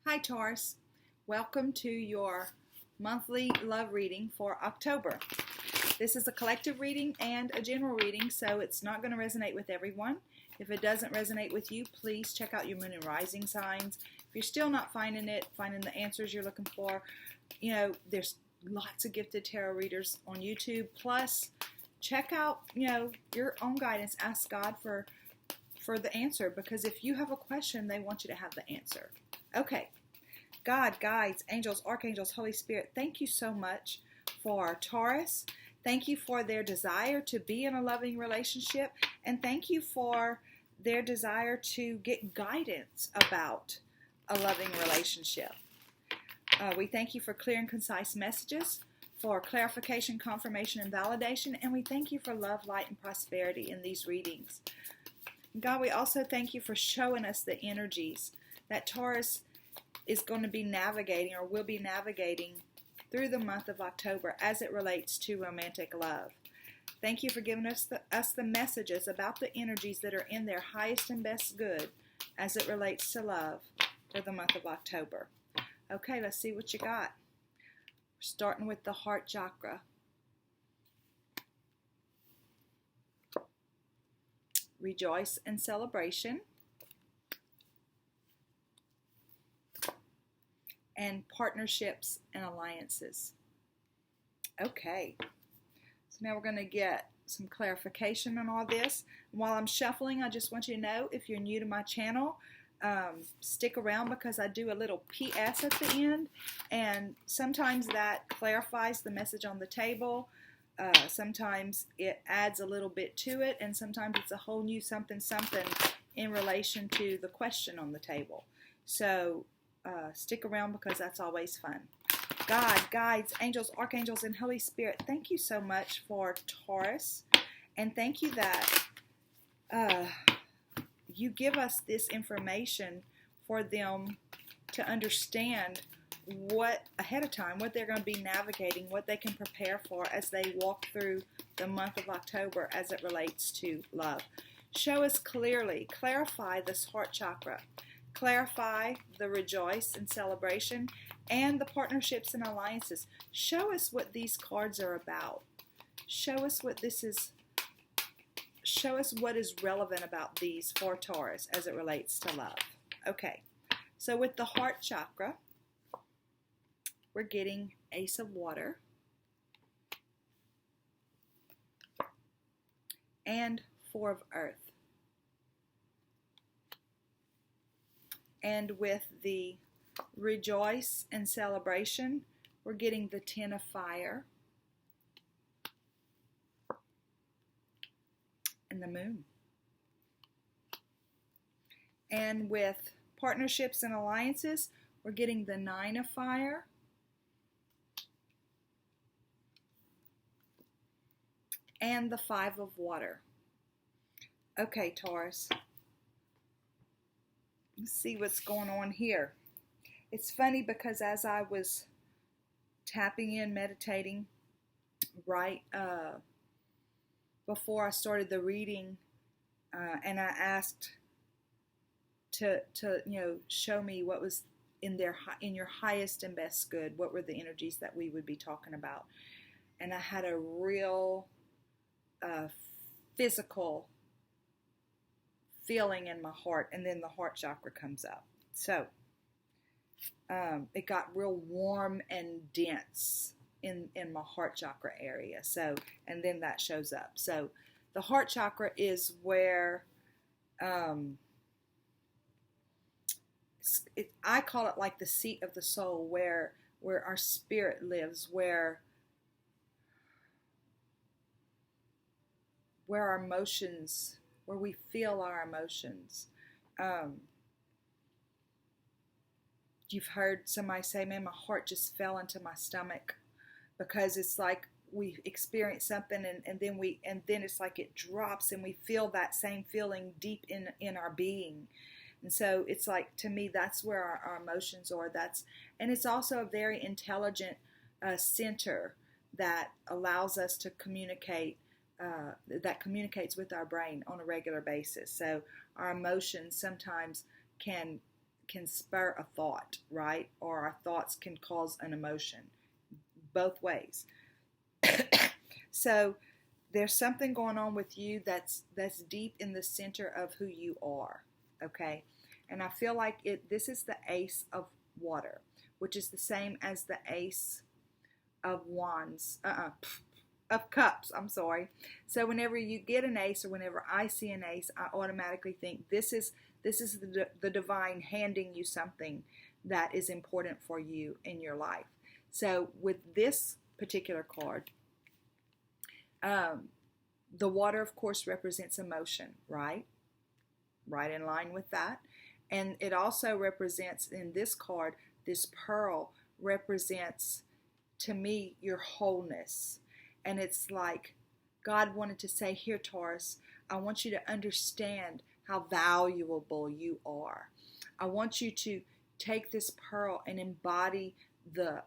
Hi Taurus, welcome to your monthly love reading for October. This is a collective reading and a general reading, so it's not going to resonate with everyone. If it doesn't resonate with you, please check out your moon and rising signs. If you're still not finding the answers you're looking for, there's lots of gifted tarot readers on YouTube. Plus, check out, your own guidance. Ask God for the answer, because if you have a question, they want you to have the answer. Okay, God, guides, angels, archangels, Holy Spirit, thank you so much for Taurus. Thank you for their desire to be in a loving relationship, and thank you for their desire to get guidance about a loving relationship. We thank you for clear and concise messages, for clarification, confirmation, and validation, and we thank you for love, light, and prosperity in these readings. God, we also thank you for showing us the energies that Taurus is going to be navigating or will be navigating through the month of October as it relates to romantic love. Thank you for giving us the messages about the energies that are in their highest and best good as it relates to love for the month of October. Okay, let's see what you got. We're starting with the heart chakra. Rejoice and celebration. And partnerships and alliances. Okay, so now we're going to get some clarification on all this. While I'm shuffling, I just want you to know, if you're new to my channel, stick around, because I do a little PS at the end, and sometimes that clarifies the message on the table. Sometimes it adds a little bit to it, and sometimes it's a whole new something in relation to the question on the table. So stick around, because that's always fun. God, guides, angels, archangels, and Holy Spirit, thank you so much for Taurus, and thank you that you give us this information for them to understand what ahead of time, what they're going to be navigating, what they can prepare for as they walk through the month of October as it relates to love. Show us clearly, clarify this heart chakra, clarify the rejoice and celebration, and the partnerships and alliances. Show us what these cards are about. Show us what this is. Show us what is relevant about these for Taurus as it relates to love. Okay, so with the heart chakra, we're getting Ace of Water and Four of Earth. And with the rejoice and celebration, we're getting the Ten of Fire and the Moon. And with partnerships and alliances, we're getting the Nine of Fire and the Five of Water. Okay, Taurus. Let's see what's going on here. It's funny, because as I was tapping in, meditating right before I started the reading, and I asked to show me what was in your highest and best good, what were the energies that we would be talking about, and I had a real physical feeling in my heart, and then the heart chakra comes up. So it got real warm and dense in my heart chakra area. So, and then that shows up. So the heart chakra is where I call it like the seat of the soul, where our spirit lives, where our emotions, where we feel our emotions. You've heard somebody say, man, my heart just fell into my stomach, because it's like we experience something, and then it's like it drops, and we feel that same feeling deep in our being. And so it's like, to me, that's where our emotions are. And it's also a very intelligent center that allows us to communicate, that communicates with our brain on a regular basis. So our emotions sometimes can can spur a thought, right? Or our thoughts can cause an emotion, both ways. So there's something going on with you that's deep in the center of who you are, okay? And I feel like this is the Ace of Water, which is the same as the Ace of Wands, of Cups, I'm sorry. So whenever you get an ace, or whenever I see an ace, I automatically think this is the divine handing you something that is important for you in your life. So with this particular card, the water, of course, represents emotion, right? Right in line with that. And it also represents, in this card, this pearl represents, to me, your wholeness. And it's like God wanted to say, here, Taurus, I want you to understand how valuable you are. I want you to take this pearl and embody the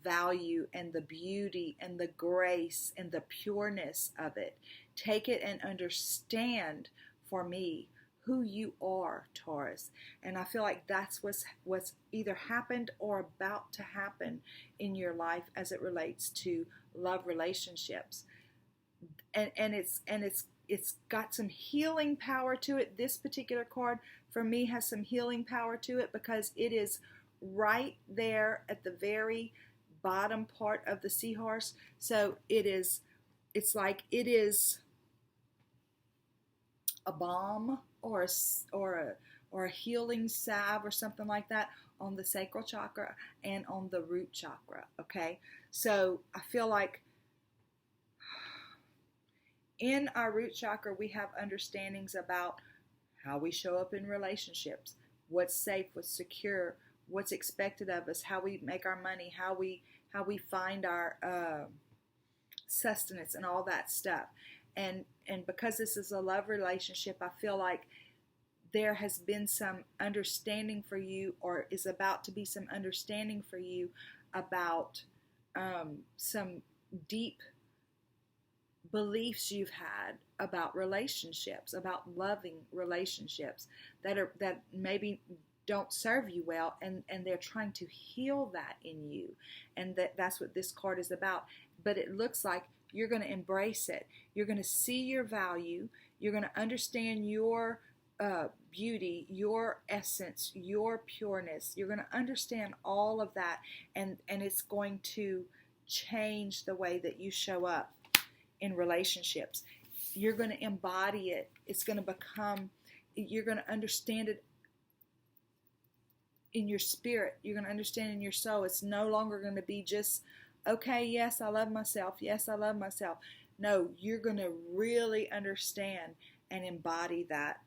value and the beauty and the grace and the pureness of it. Take it and understand, for me, who you are, Taurus. And I feel like that's what's either happened or about to happen in your life as it relates to love relationships. And it's got some healing power to it. This particular card for me has some healing power to it, because it is right there at the very bottom part of the seahorse. So it's like it is a balm or a healing salve or something like that on the sacral chakra and on the root chakra. Okay, so I feel like in our root chakra we have understandings about how we show up in relationships, what's safe, what's secure, what's expected of us, how we make our money, how we find our sustenance and all that stuff. And because this is a love relationship, I feel like there has been some understanding for you, or is about to be some understanding for you about some deep beliefs you've had about relationships, about loving relationships that maybe don't serve you well, and they're trying to heal that in you. And that's what this card is about. But it looks like you're going to embrace it. You're going to see your value. You're going to understand your beauty, your essence, your pureness. You're going to understand all of that, and it's going to change the way that you show up in relationships. You're going to embody it. It's going to become, you're going to understand it in your spirit. You're going to understand in your soul. It's no longer going to be just, okay, yes, I love myself. Yes, I love myself. No, you're going to really understand and embody that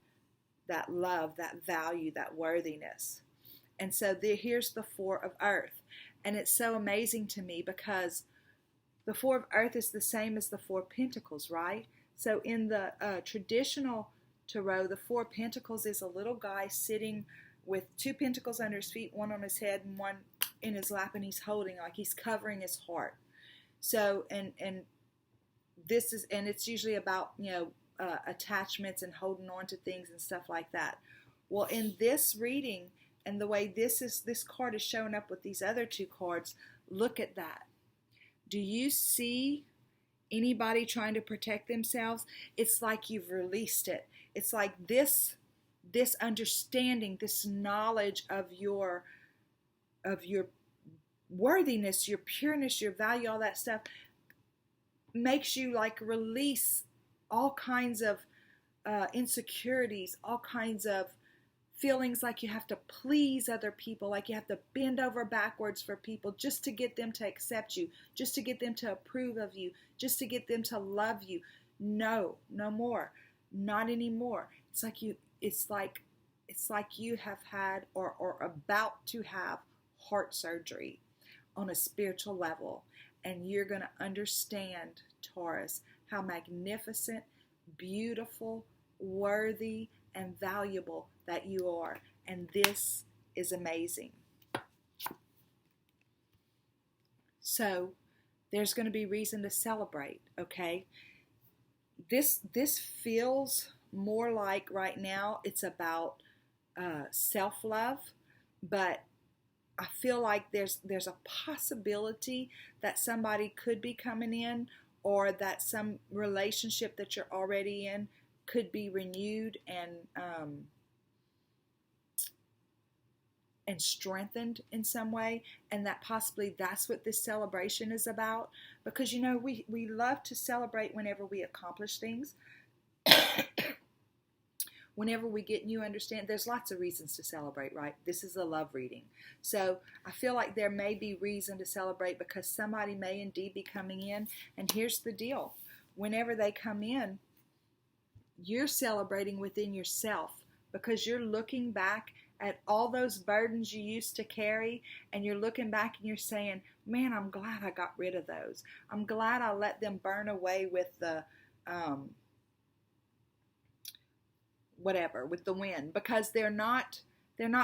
love, that value, that worthiness. And so here's the Four of Earth. And it's so amazing to me because the Four of Earth is the same as the Four of Pentacles, right? So in the traditional tarot, the Four of Pentacles is a little guy sitting with two pentacles under his feet, one on his head and one in his lap, and he's holding, like he's covering his heart. So, and it's usually about, attachments and holding on to things and stuff like that. Well, in this reading, and the way this card is showing up with these other two cards, look at that. Do you see anybody trying to protect themselves? It's like you've released it. It's like this understanding, this knowledge of your worthiness, your pureness, your value, all that stuff makes you like release all kinds of insecurities, all kinds of feelings like you have to please other people, like you have to bend over backwards for people just to get them to accept you, just to get them to approve of you, just to get them to love you. No more. Not anymore. It's like you have had or about to have heart surgery on a spiritual level, and you're going to understand, Taurus, how magnificent, beautiful, worthy, and valuable that you are. And this is amazing. So there's going to be reason to celebrate, okay? This feels more like right now it's about self-love, but I feel like there's a possibility that somebody could be coming in, or that some relationship that you're already in could be renewed and strengthened in some way, and that possibly that's what this celebration is about. Because we love to celebrate whenever we accomplish things. Whenever we get new understanding, there's lots of reasons to celebrate, right? This is a love reading. So I feel like there may be reason to celebrate because somebody may indeed be coming in. And here's the deal. Whenever they come in, you're celebrating within yourself because you're looking back at all those burdens you used to carry, and you're looking back and you're saying, man, I'm glad I got rid of those. I'm glad I let them burn away with the with the wind, because they're not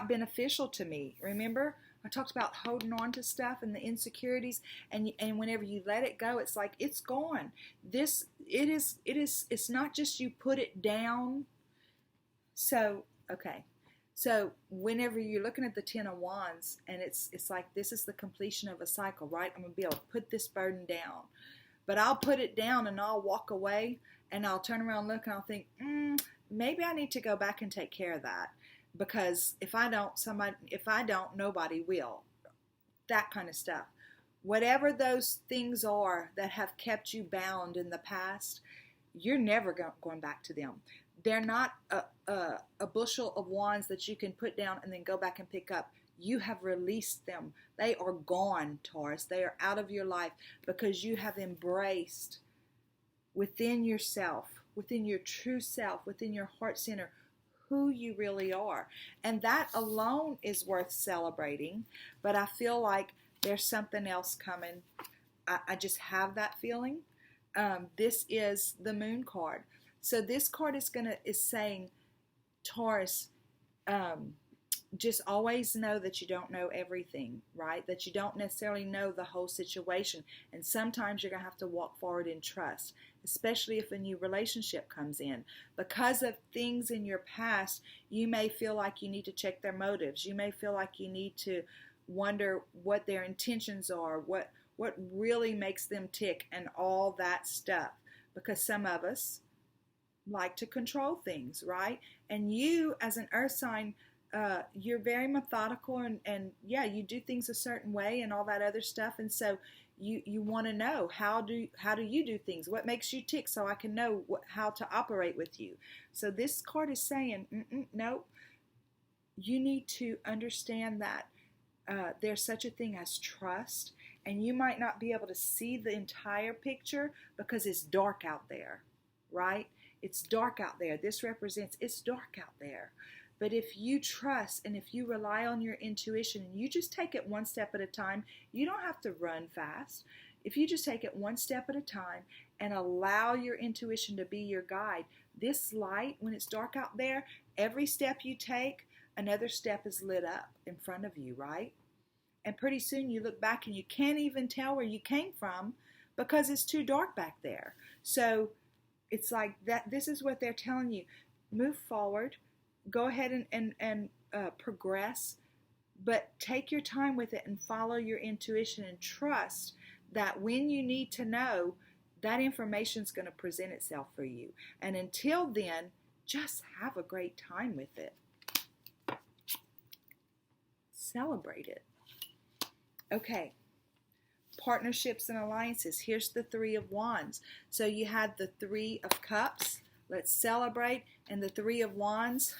beneficial to me. Remember, I talked about holding on to stuff and the insecurities, and whenever you let it go, it's like it's gone. It's not just you put it down. So whenever you're looking at the Ten of Wands, and it's like this is the completion of a cycle, right? I'm gonna be able to put this burden down, but I'll put it down and I'll walk away, and I'll turn around and look and I'll think, maybe I need to go back and take care of that, because if I don't, nobody will. That kind of stuff. Whatever those things are that have kept you bound in the past, you're never going back to them. They're not a bushel of wands that you can put down and then go back and pick up. You have released them. They are gone, Taurus. They are out of your life because you have embraced within yourself, within your true self, within your heart center, who you really are. And that alone is worth celebrating. But I feel like there's something else coming. I just have that feeling. This is the Moon card. So this card is saying, Taurus, just always know that you don't know everything, right? That you don't necessarily know the whole situation. And sometimes you're going to have to walk forward in trust, especially if a new relationship comes in. Because of things in your past, you may feel like you need to check their motives. You may feel like you need to wonder what their intentions are, what really makes them tick, and all that stuff. Because some of us like to control things, right? And you, as an earth sign, you're very methodical, and yeah, you do things a certain way and all that other stuff. And so you want to know, how do you do things? What makes you tick, so I can know how to operate with you. So this card is saying, no, you need to understand that there's such a thing as trust, and you might not be able to see the entire picture because it's dark out there, right? It's dark out there. This represents it's dark out there. But if you trust and if you rely on your intuition and you just take it one step at a time, you don't have to run fast. If you just take it one step at a time and allow your intuition to be your guide, this light, when it's dark out there, every step you take, another step is lit up in front of you, right? And pretty soon you look back and you can't even tell where you came from because it's too dark back there. So it's like that. This is what they're telling you. Move forward. Go ahead and progress, but take your time with it and follow your intuition and trust that when you need to know, that information is going to present itself for you. And until then, just have a great time with it. Celebrate it. Okay. Partnerships and alliances. Here's the Three of Wands. So you had the Three of Cups. Let's celebrate. And the Three of Wands.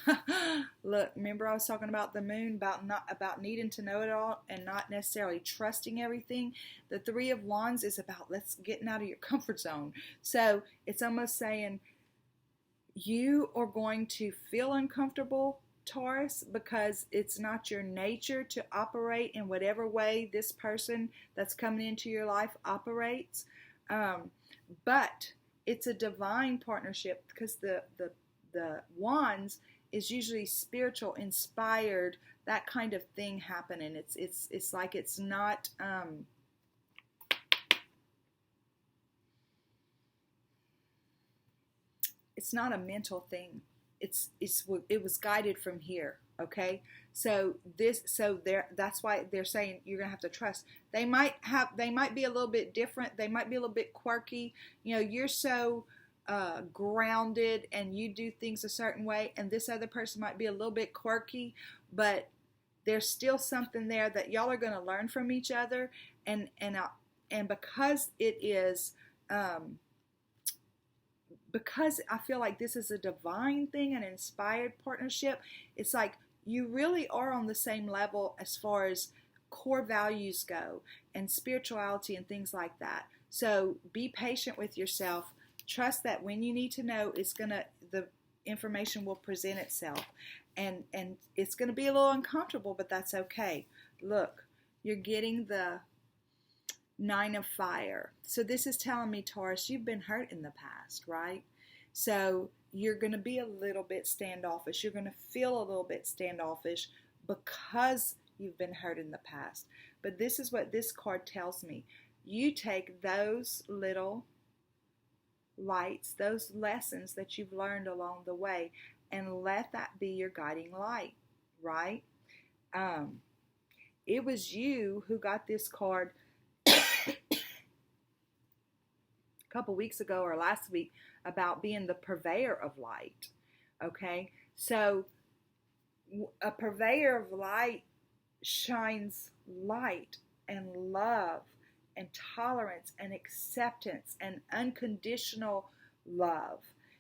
Look, remember I was talking about the Moon, about needing to know it all and not necessarily trusting everything. The Three of Wands is about getting out of your comfort zone. So it's almost saying you are going to feel uncomfortable, Taurus, because it's not your nature to operate in whatever way this person that's coming into your life operates. But it's a divine partnership because the wands is usually spiritual, inspired, that kind of thing happening. It's like it's not it's not a mental thing. It was guided from here, Okay, that's why they're saying you're gonna have to trust. They might be a little bit different. They might be a little bit quirky. You're so grounded and you do things a certain way, and this other person might be a little bit quirky, but there's still something there that y'all are gonna learn from each other, and because it is. Because I feel like this is a divine thing, an inspired partnership, it's like you really are on the same level as far as core values go and spirituality and things like that. So be patient with yourself. Trust that when you need to know, the information will present itself. And it's going to be a little uncomfortable, but that's okay. Look, you're getting the 9 of fire. So this is telling me, Taurus, you've been hurt in the past, right? So you're going to be a little bit standoffish. You're going to feel a little bit standoffish because you've been hurt in the past. But this is what this card tells me. You take those little lights, those lessons that you've learned along the way, and let that be your guiding light, right? It was you who got this card couple weeks ago or last week about being the purveyor of light. Okay, so a purveyor of light shines light and love and tolerance and acceptance and unconditional love.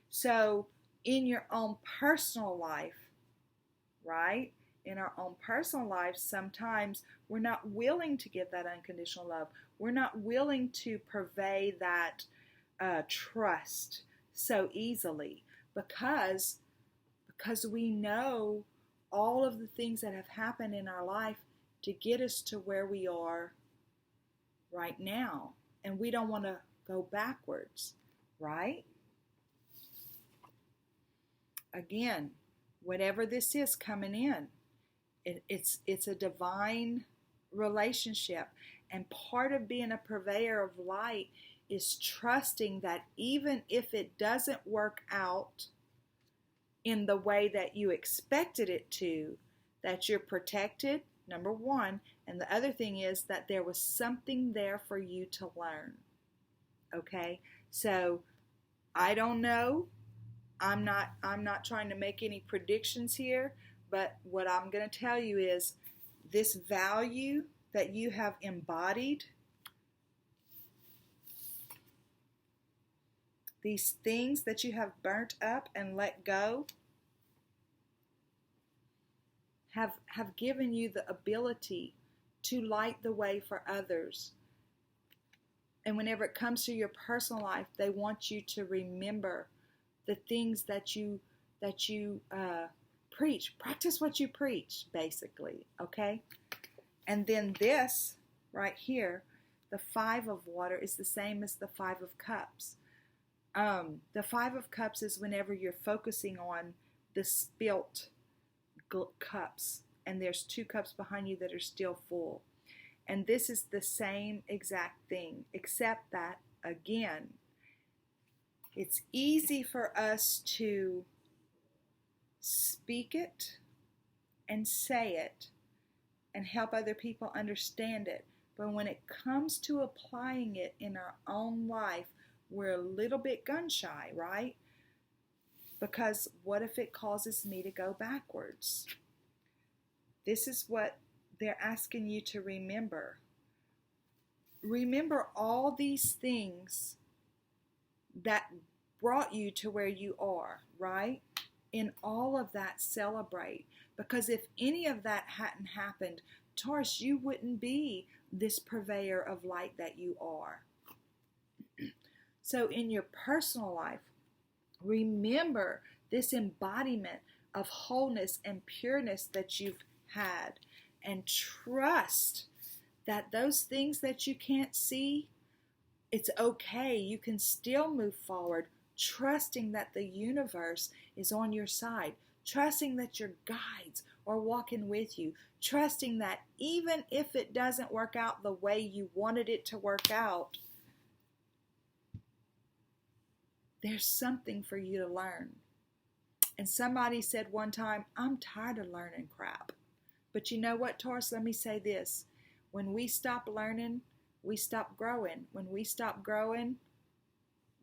So in your own personal life, right? In our own personal life, sometimes we're not willing to give that unconditional love. We're not willing to purvey that trust so easily because we know all of the things that have happened in our life to get us to where we are right now, and we don't want to go backwards, right? Again, whatever this is coming in, it's a divine relationship, and part of being a purveyor of light is trusting that even if it doesn't work out in the way that you expected it to, that you're protected, number one, and the other thing is that there was something there for you to learn. Okay, so I don't know. I'm not trying to make any predictions here, but what I'm going to tell you is this value that you have embodied, these things that you have burnt up and let go, have given you the ability to light the way for others. And whenever it comes to your personal life, they want you to remember the things that you preach. Practice what you preach, basically, okay? And then this right here, the 5 of water, is the same as the 5 of cups. The 5 of cups is whenever you're focusing on the spilt cups, and there's 2 cups behind you that are still full. And this is the same exact thing, except that, again, it's easy for us to speak it and say it and help other people understand it. But when it comes to applying it in our own life, we're a little bit gun shy, right? Because what if it causes me to go backwards? This is what they're asking you to remember. Remember all these things that brought you to where you are, right? In all of that, celebrate. Because if any of that hadn't happened, Taurus, you wouldn't be this purveyor of light that you are. So in your personal life, remember this embodiment of wholeness and pureness that you've had, and trust that those things that you can't see, it's okay. You can still move forward, trusting that the universe is on your side, trusting that your guides are walking with you, trusting that even if it doesn't work out the way you wanted it to work out, there's something for you to learn. And somebody said one time, I'm tired of learning crap. But you know what, Taurus? Let me say this. When we stop learning, we stop growing. When we stop growing,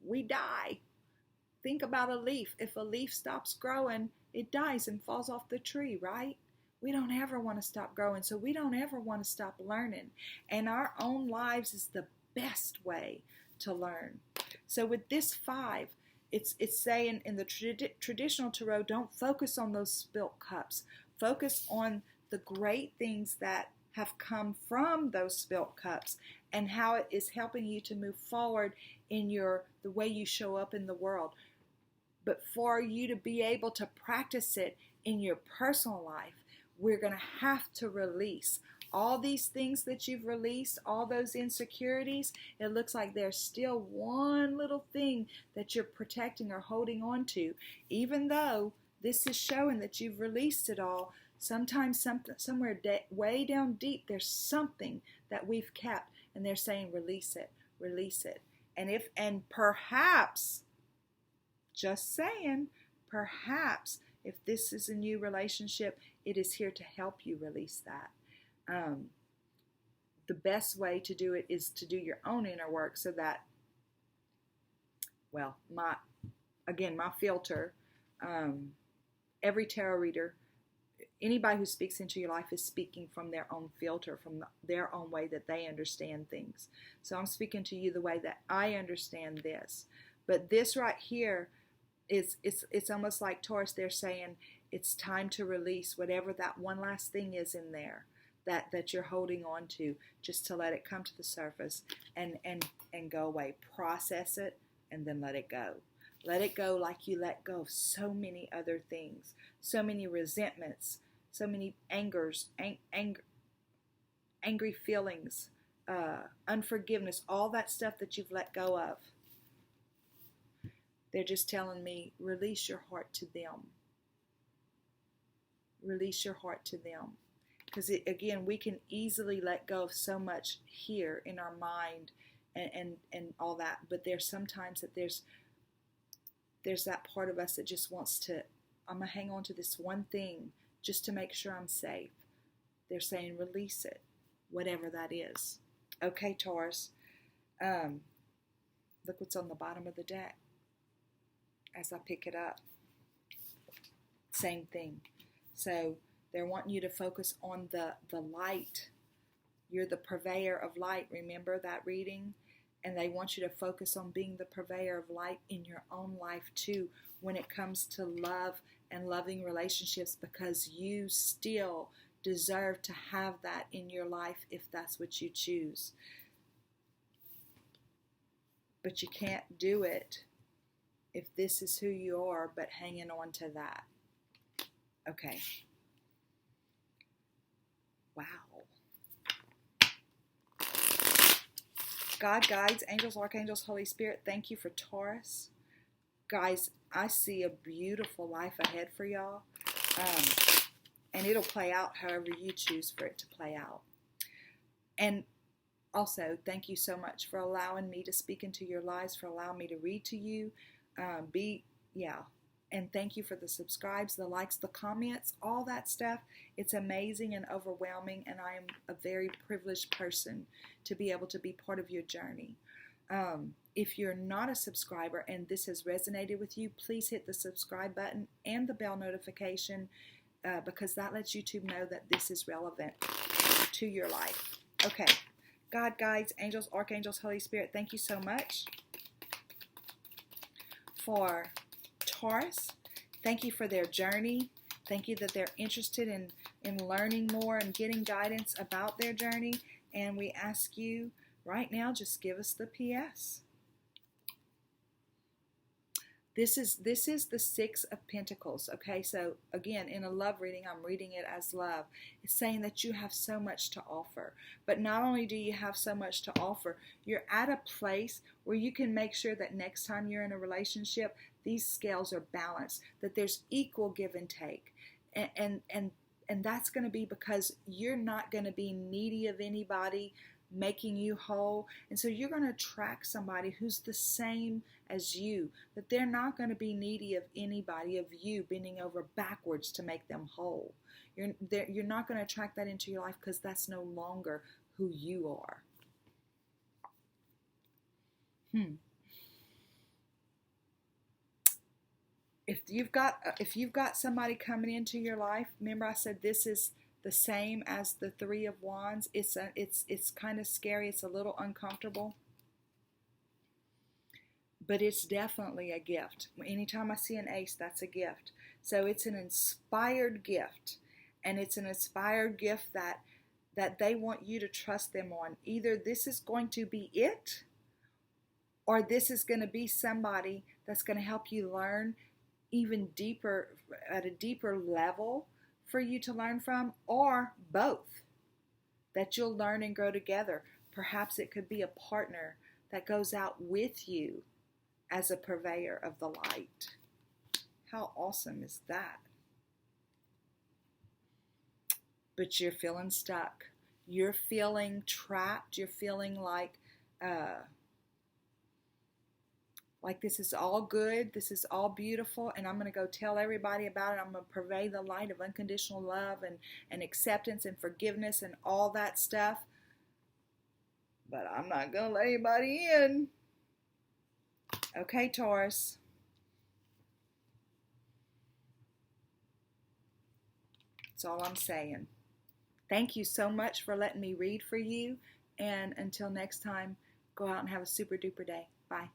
we die. Think about a leaf. If a leaf stops growing, it dies and falls off the tree, right? We don't ever want to stop growing, so we don't ever want to stop learning. And our own lives is the best way to learn. So with this 5, it's saying in the traditional tarot, don't focus on those spilt cups. Focus on the great things that have come from those spilt cups and how it is helping you to move forward in the way you show up in the world. But for you to be able to practice it in your personal life, we're going to have to release all these things that you've released, all those insecurities. It looks like there's still one little thing that you're protecting or holding on to. Even though this is showing that you've released it all, sometimes somewhere way down deep, there's something that we've kept, and they're saying, release it, release it. And perhaps, just saying, perhaps if this is a new relationship, it is here to help you release that. The best way to do it is to do your own inner work so that, well, my filter, every tarot reader, anybody who speaks into your life is speaking from their own filter, from their own way that they understand things. So I'm speaking to you the way that I understand this. But this right here, it's almost like Taurus, they're saying it's time to release whatever that one last thing is in there that you're holding on to, just to let it come to the surface and go away. Process it and then let it go. Let it go like you let go of so many other things, so many resentments, so many angry feelings, unforgiveness, all that stuff that you've let go of. They're just telling me, release your heart to them. Release your heart to them. Because again, we can easily let go of so much here in our mind and all that. But there's sometimes that there's that part of us that just wants to, I'm going to hang on to this one thing just to make sure I'm safe. They're saying release it, whatever that is. Okay, Taurus. Look what's on the bottom of the deck. As I pick it up, same thing. So they're wanting you to focus on the light. You're the purveyor of light. Remember that reading? And they want you to focus on being the purveyor of light in your own life too, when it comes to love and loving relationships, because you still deserve to have that in your life if that's what you choose. But you can't do it if this is who you are, but hanging on to that. Okay. Wow. God, guides, angels, archangels, Holy Spirit, thank you for Taurus. Guys, I see a beautiful life ahead for y'all. And it'll play out however you choose for it to play out. And also, thank you so much for allowing me to speak into your lives, for allowing me to read to you. And thank you for the subscribes, the likes, the comments, all that stuff. It's amazing and overwhelming, and I am a very privileged person to be able to be part of your journey. If you're not a subscriber and this has resonated with you, please hit the subscribe button and the bell notification because that lets YouTube know that this is relevant to your life. Okay. God, guides, angels, archangels, Holy Spirit, thank you so much for Taurus. Thank you for their journey. Thank you that they're interested in learning more and getting guidance about their journey. And we ask you right now, just give us the PS. This is the 6 of Pentacles, okay? So again, in a love reading, I'm reading it as love. It's saying that you have so much to offer. But not only do you have so much to offer, you're at a place where you can make sure that next time you're in a relationship, these scales are balanced, that there's equal give and take. And that's going to be because you're not going to be needy of anybody, making you whole. And so you're going to attract somebody who's the same as you, that they're not going to be needy of anybody, of you bending over backwards to make them whole. You're not going to attract that into your life because that's no longer who you are. If you've got somebody coming into your life, remember I said this is the same as the Three of Wands. It's kind of scary. It's a little uncomfortable, but it's definitely a gift. Anytime I see an ace, that's a gift. So it's an inspired gift, and it's an inspired gift that they want you to trust them on. Either this is going to be it, or this is going to be somebody that's going to help you learn even deeper, at a deeper level for you to learn from, or both, that you'll learn and grow together. Perhaps it could be a partner that goes out with you as a purveyor of the light. How awesome is that? But you're feeling stuck. You're feeling trapped. You're feeling like this is all good, this is all beautiful, and I'm going to go tell everybody about it. I'm going to purvey the light of unconditional love and acceptance and forgiveness and all that stuff. But I'm not going to let anybody in. Okay, Taurus. That's all I'm saying. Thank you so much for letting me read for you. And until next time, go out and have a super duper day. Bye.